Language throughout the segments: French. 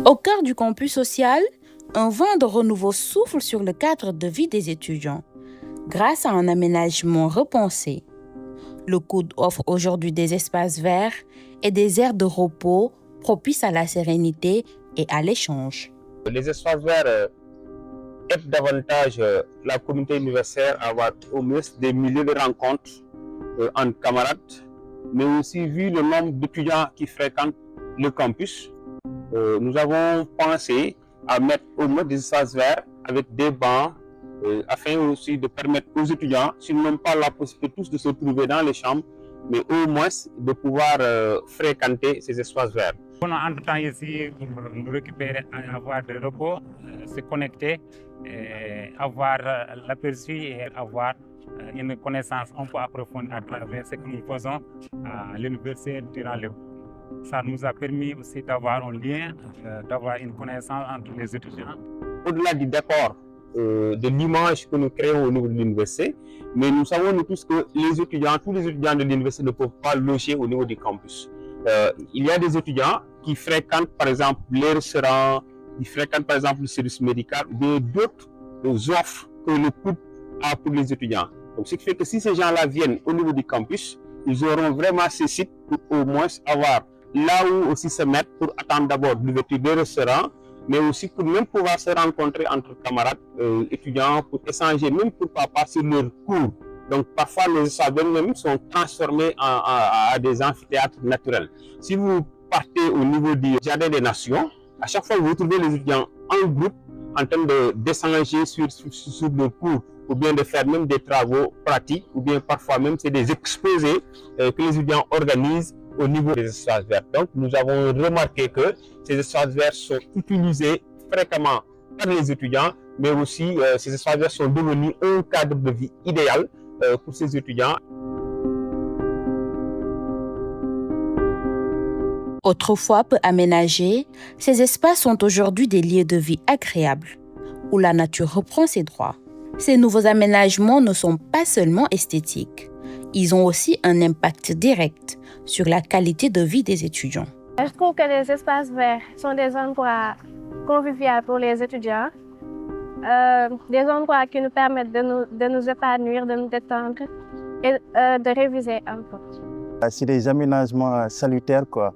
Au cœur du campus social, un vent de renouveau souffle sur le cadre de vie des étudiants, grâce à un aménagement repensé. Le COUD offre aujourd'hui des espaces verts et des aires de repos propices à la sérénité et à l'échange. Les espaces verts aident davantage la communauté universitaire à avoir au moins des milieux de rencontres entre camarades, mais aussi vu le nombre d'étudiants qui fréquentent le campus, nous avons pensé à mettre au moins des espaces verts avec des bancs afin aussi de permettre aux étudiants, s'ils n'ont pas la possibilité tous de se trouver dans les chambres, mais au moins de pouvoir fréquenter ces espaces verts. On a entre temps ici nous récupérer, avoir des repos, se connecter, avoir l'aperçu et avoir une connaissance un peu approfondie à travers ce que nous faisons à l'université durant le cours. Ça nous a permis aussi d'avoir un lien, d'avoir une connaissance entre les étudiants. Au-delà du décor, de l'image que nous créons au niveau de l'université, mais nous savons nous tous que les étudiants, tous les étudiants de l'université ne peuvent pas loger au niveau du campus. Il y a des étudiants qui fréquentent par exemple les restaurants, qui fréquentent par exemple le service médical, ou d'autres offres que le COUD a pour les étudiants. Donc ce qui fait que si ces gens-là viennent au niveau du campus, ils auront vraiment ces sites pour au moins avoir là où aussi se mettre pour attendre d'abord l'ouverture des restaurants, mais aussi pour même pouvoir se rencontrer entre camarades étudiants, pour échanger, même pourquoi pas sur leur cours. Donc parfois les espaces même sont transformés à des amphithéâtres naturels. Si vous partez au niveau du Jardin des Nations, à chaque fois vous retrouvez les étudiants en groupe en train d'échanger sur leur cours, ou bien de faire même des travaux pratiques, ou bien parfois même c'est des exposés que les étudiants organisent au niveau des espaces verts. Donc nous avons remarqué que ces espaces verts sont utilisés fréquemment par les étudiants, mais aussi ces espaces verts sont devenus un cadre de vie idéal pour ces étudiants. Autrefois peu aménagés, ces espaces sont aujourd'hui des lieux de vie agréables, où la nature reprend ses droits. Ces nouveaux aménagements ne sont pas seulement esthétiques, ils ont aussi un impact direct sur la qualité de vie des étudiants. Je trouve que les espaces verts sont des endroits conviviaux pour les étudiants, des endroits qui nous permettent de nous épanouir, de nous détendre et de réviser un peu. C'est des aménagements salutaires, quoi.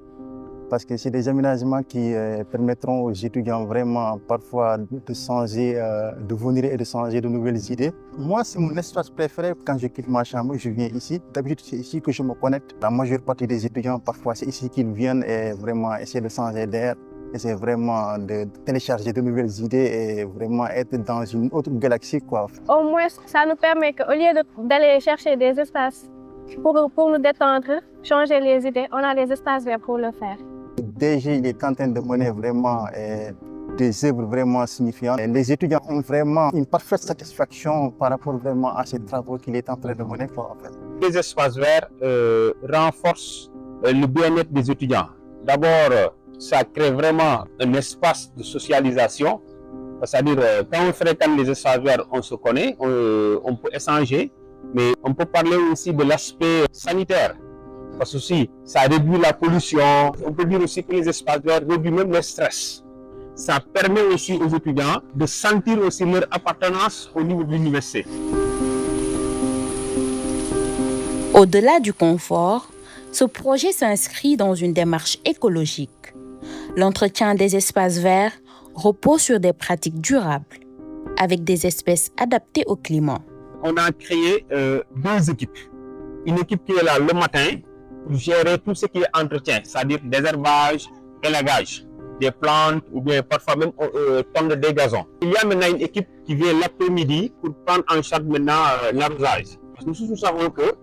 Parce que c'est des aménagements qui permettront aux étudiants vraiment parfois de changer, de venir et de changer de nouvelles idées. Moi, c'est mon espace préféré quand je quitte ma chambre, je viens ici. D'habitude, c'est ici que je me connecte. La majeure partie des étudiants, parfois, c'est ici qu'ils viennent et vraiment essayer de changer d'air, essayer vraiment de télécharger de nouvelles idées et vraiment être dans une autre galaxie, quoi. Au moins, ça nous permet qu'au lieu d'aller chercher des espaces pour nous détendre, changer les idées, on a des espaces verts pour le faire. DG, il est en train de mener vraiment des œuvres vraiment signifiantes. Les étudiants ont vraiment une parfaite satisfaction par rapport vraiment à ces travaux qu'il est en train de mener. En fait. Les espaces verts renforcent le bien-être des étudiants. D'abord, ça crée vraiment un espace de socialisation. C'est-à-dire, quand on fréquente les espaces verts, on se connaît, on peut échanger, mais on peut parler aussi de l'aspect sanitaire. Parce que aussi, ça réduit la pollution. On peut dire aussi que les espaces verts réduisent même le stress. Ça permet aussi aux étudiants de sentir aussi leur appartenance au niveau de l'université. Au-delà du confort, ce projet s'inscrit dans une démarche écologique. L'entretien des espaces verts repose sur des pratiques durables, avec des espèces adaptées au climat. On a créé deux équipes. Une équipe qui est là le matin, pour gérer tout ce qui est entretien, c'est-à-dire désherbage, élagage, des plantes ou bien parfois même tondre des gazons. Il y a maintenant une équipe qui vient l'après-midi pour prendre en charge maintenant l'arrosage. Parce que nous savons que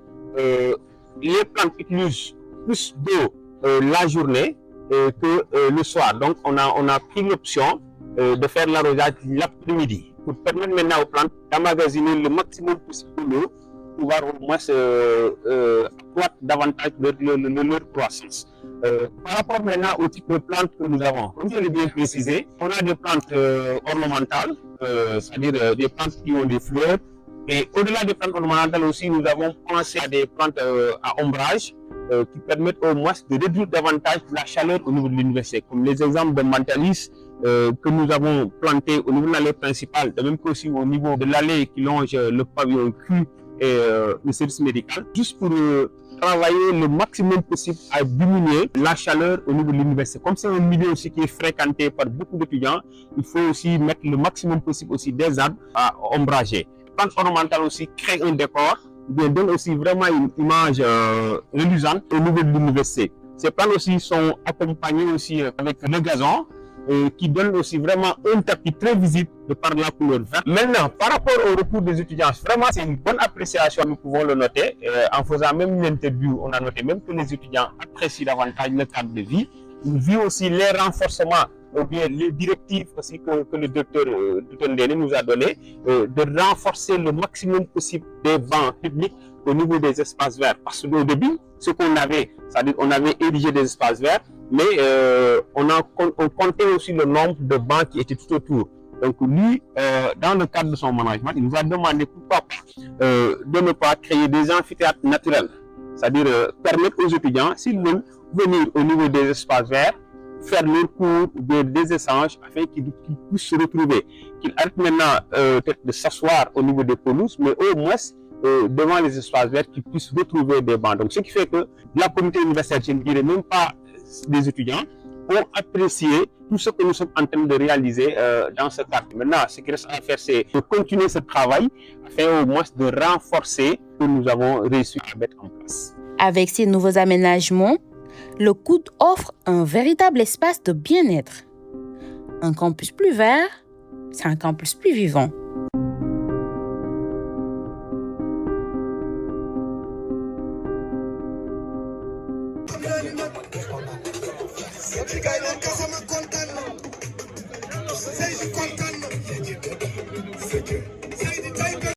les plantes utilisent plus d'eau la journée que le soir. Donc on a pris l'option de faire l'arrosage l'après-midi pour permettre maintenant aux plantes d'emmagasiner le maximum possible d'eau, pouvoir au moins accroître davantage leur croissance. Par rapport maintenant au type de plantes que nous avons, comme je l'ai bien précisé, on a des plantes ornementales, c'est-à-dire des plantes qui ont des fleurs. Et au-delà des plantes ornementales aussi, nous avons pensé à des plantes à ombrage qui permettent au moins de réduire davantage la chaleur au niveau de l'université, comme les exemples de Mantalis que nous avons plantés au niveau de l'allée principale, de même qu'aussi au niveau de l'allée qui longe le pavillon Q et le service médical, juste pour travailler le maximum possible à diminuer la chaleur au niveau de l'université. Comme c'est un milieu aussi qui est fréquenté par beaucoup d'étudiants, il faut aussi mettre le maximum possible aussi des arbres à ombrager. La plante ornementale aussi crée un décor, donne aussi vraiment une image reluisante au niveau de l'université. Ces plantes aussi sont accompagnées aussi avec le gazon, qui donne aussi vraiment un tapis très visible de par la couleur verte. Maintenant, par rapport au retour des étudiants, vraiment c'est une bonne appréciation, nous pouvons le noter. En faisant même une interview, on a noté même que les étudiants apprécient davantage le cadre de vie. Ils vivent aussi les renforcements, ou bien les directives aussi que le docteur Ndéné nous a donné, de renforcer le maximum possible des bancs publics au niveau des espaces verts. Parce qu'au début, ce qu'on avait, c'est-à-dire on avait érigé des espaces verts, mais on comptait aussi le nombre de bancs qui étaient tout autour. Donc lui, dans le cadre de son management, il nous a demandé pourquoi de ne pas créer des amphithéâtres naturels. C'est-à-dire permettre aux étudiants, s'ils veulent venir au niveau des espaces verts, faire leurs cours ou des échanges afin qu'ils puissent se retrouver. Qu'ils arrêtent maintenant peut-être de s'asseoir au niveau des pelouses, mais au moins devant les espaces verts, qu'ils puissent retrouver des bancs. Donc ce qui fait que la communauté universitaire, je ne dirais même pas des étudiants, ont apprécié tout ce que nous sommes en train de réaliser dans ce cadre. Maintenant, ce qui reste à faire, c'est de continuer ce travail afin au moins de renforcer ce que nous avons réussi à mettre en place. Avec ces nouveaux aménagements, le COUD offre un véritable espace de bien-être. Un campus plus vert, c'est un campus plus vivant. Say you content.